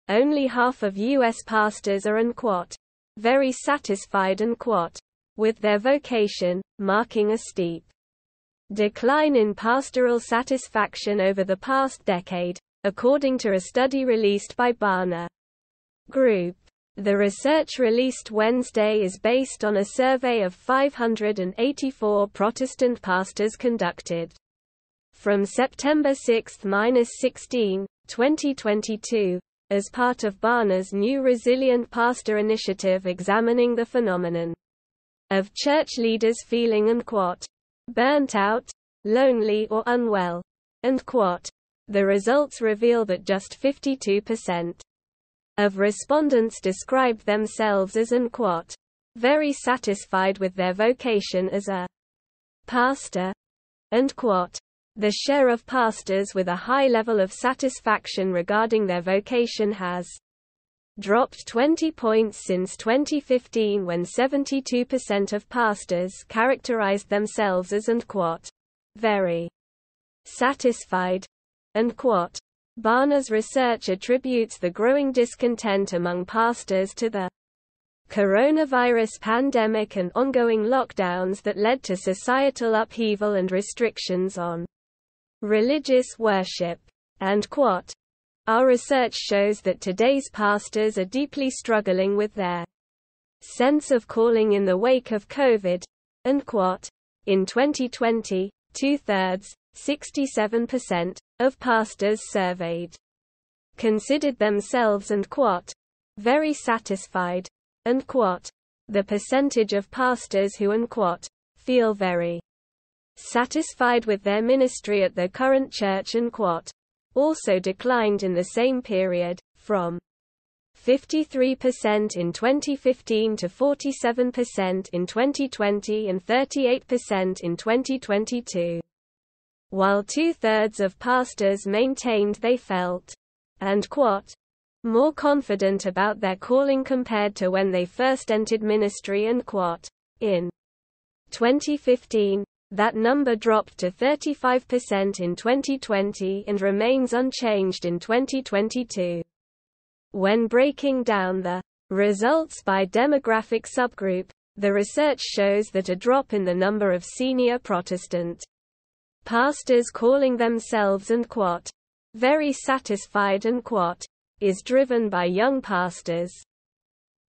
Only half of U.S. pastors are very satisfied with their vocation, marking a steep decline in pastoral satisfaction over the past decade, according to a study released by Barna Group. The research released Wednesday is based on a survey of 584 Protestant pastors conducted from September 6–16, 2022, as part of Barna's new Resilient Pastor initiative examining the phenomenon of church leaders feeling burnt out, lonely or unwell. The results reveal that just 52% of respondents described themselves as very satisfied with their vocation as a pastor. The share of pastors with a high level of satisfaction regarding their vocation has dropped 20 points since 2015, when 72% of pastors characterized themselves as very satisfied. Barna's research attributes the growing discontent among pastors to the coronavirus pandemic and ongoing lockdowns that led to societal upheaval and restrictions on religious worship. Our research shows that today's pastors are deeply struggling with their sense of calling in the wake of COVID. In 2020, 2/3, 67%, of pastors surveyed considered themselves very satisfied. The percentage of pastors who feel very satisfied with their ministry at their current church also declined in the same period, from 53% in 2015 to 47% in 2020 and 38% in 2022. While 2/3 of pastors maintained they felt more confident about their calling compared to when they first entered ministry. In 2015, that number dropped to 35% in 2020 and remains unchanged in 2022. When breaking down the results by demographic subgroup, the research shows that a drop in the number of senior Protestant pastors calling themselves very satisfied is driven by young pastors.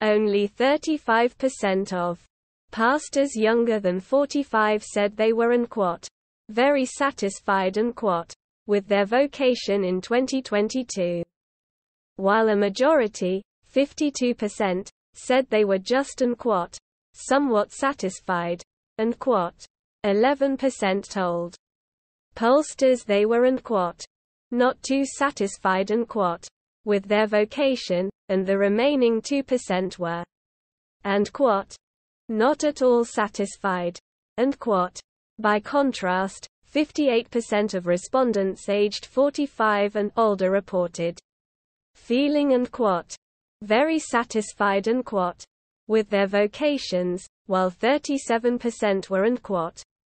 Only 35% of pastors younger than 45 said they were very satisfied with their vocation in 2022. While a majority, 52%, said they were just somewhat satisfied, 11% told pollsters they were not too satisfied with their vocation, and the remaining 2% were not at all satisfied. By contrast, 58% of respondents aged 45 and older reported feeling very satisfied with their vocations, while 37% were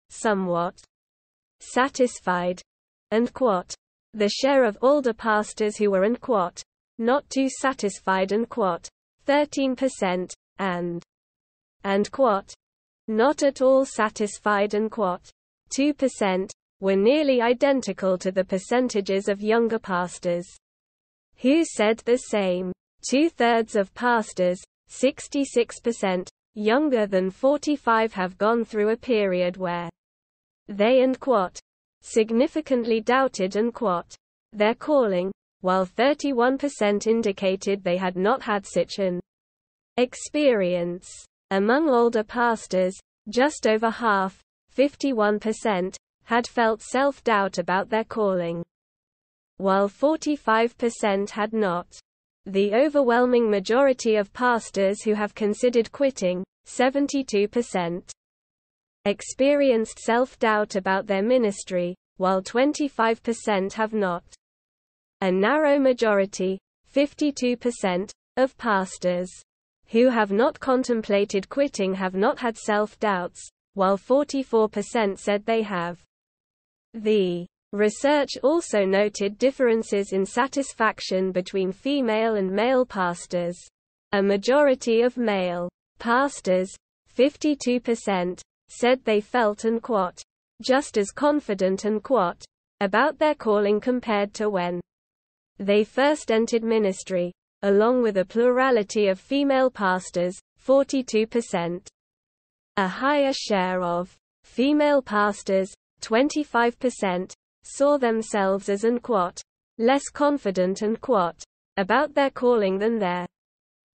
somewhat satisfied. The share of older pastors who were not too satisfied 13%, and not at all satisfied 2%, were nearly identical to the percentages of younger pastors who said the same. 2/3 of pastors, 66%, younger than 45 have gone through a period where they significantly doubted their calling, while 31% indicated they had not had such an experience. Among older pastors, just over half, 51%, had felt self-doubt about their calling, while 45% had not. The overwhelming majority of pastors who have considered quitting, 72%, experienced self-doubt about their ministry, while 25% have not. A narrow majority, 52%, of pastors who have not contemplated quitting have not had self-doubts, while 44% said they have. The Research also noted differences in satisfaction between female and male pastors. A majority of male pastors, 52%, said they felt just as confident about their calling compared to when they first entered ministry, along with a plurality of female pastors, 42%. A higher share of female pastors, 25%, saw themselves as less confident about their calling than their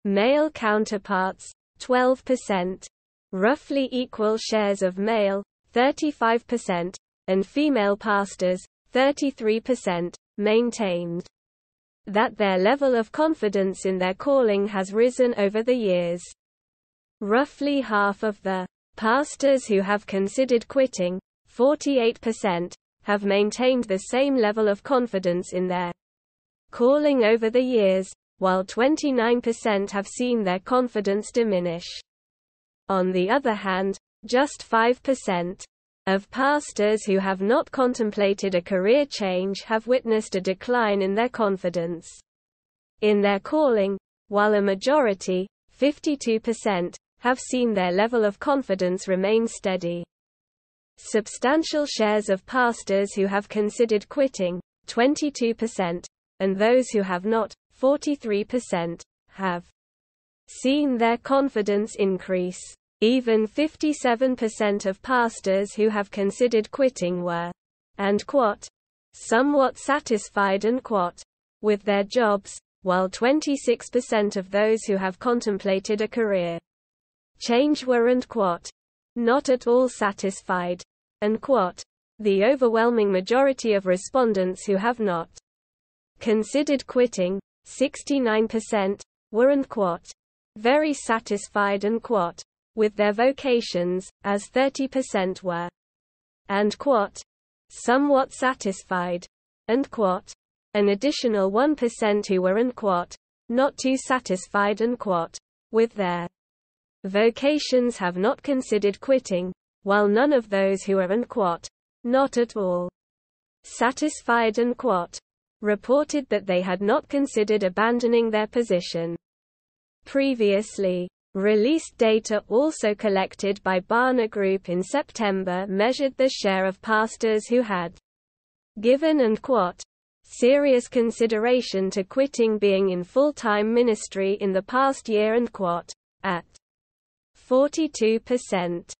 male counterparts, 12%. Roughly equal shares of male, 35%, and female pastors, 33%, maintained that their level of confidence in their calling has risen over the years. Roughly half of the pastors who have considered quitting, 48%, have maintained the same level of confidence in their calling over the years, while 29% have seen their confidence diminish. On the other hand, just 5% of pastors who have not contemplated a career change have witnessed a decline in their confidence in their calling, while a majority, 52%, have seen their level of confidence remain steady. Substantial shares of pastors who have considered quitting, 22%, and those who have not, 43%, have seen their confidence increase. Even 57% of pastors who have considered quitting were somewhat satisfied with their jobs, while 26% of those who have contemplated a career change were not at all satisfied. The overwhelming majority of respondents who have not considered quitting, 69%, were very satisfied with their vocations, as 30% were somewhat satisfied, an additional 1% who were not too satisfied with their vocations have not considered quitting, while none of those who are not at all satisfied reported that they had not considered abandoning their position. Previously released data also collected by Barna Group in September measured the share of pastors who had given serious consideration to quitting being in full-time ministry in the past year at 42%.